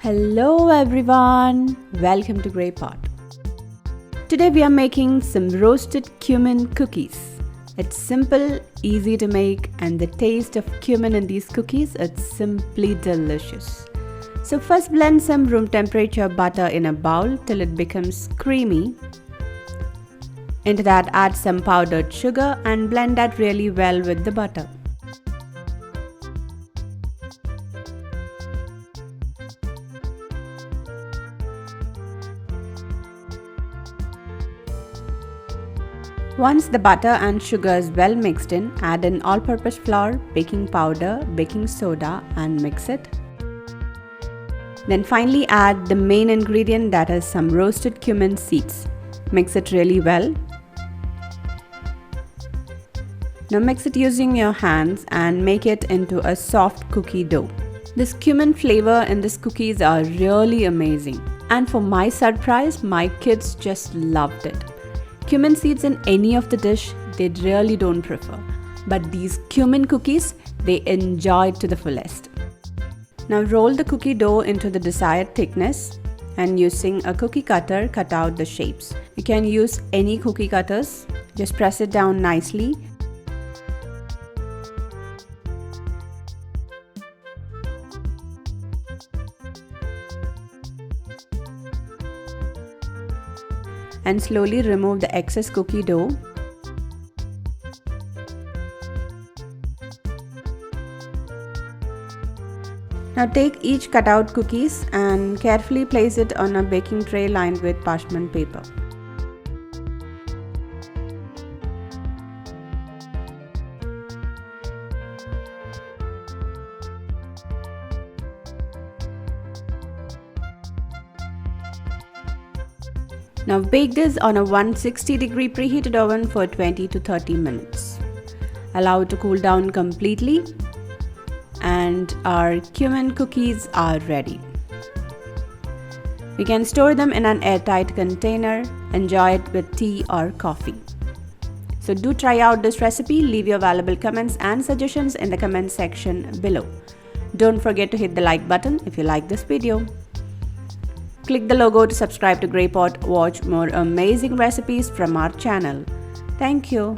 Hello everyone, welcome to Grey Pot. Today we are making some roasted cumin cookies. It's simple, easy to make, and the taste of cumin in these cookies is simply delicious. So first blend some room temperature butter in a bowl till it becomes creamy. Into that add some powdered sugar and blend that really well with the butter. Once the butter and sugar is well mixed in, add in all-purpose flour, baking powder, baking soda and mix it. Then finally add the main ingredient, that is some roasted cumin seeds. Mix it really well. Now mix it using your hands and make it into a soft cookie dough. This cumin flavor in these cookies are really amazing. And for my surprise, my kids just loved it. Cumin seeds in any of the dish, they really don't prefer. But these cumin cookies, they enjoy to the fullest. Now roll the cookie dough into the desired thickness and using a cookie cutter, cut out the shapes. You can use any cookie cutters. Just press it down nicely. And slowly remove the excess cookie dough. Now take each cutout cookies and carefully place it on a baking tray lined with parchment paper. Now bake this on a 160-degree preheated oven for 20 to 30 minutes. Allow it to cool down completely and our cumin cookies are ready. We can store them in an airtight container, enjoy it with tea or coffee. So do try out this recipe, leave your valuable comments and suggestions in the comment section below. Don't forget to hit the like button if you like this video. Click the logo to subscribe to Grey Pot, watch more amazing recipes from our channel. Thank you.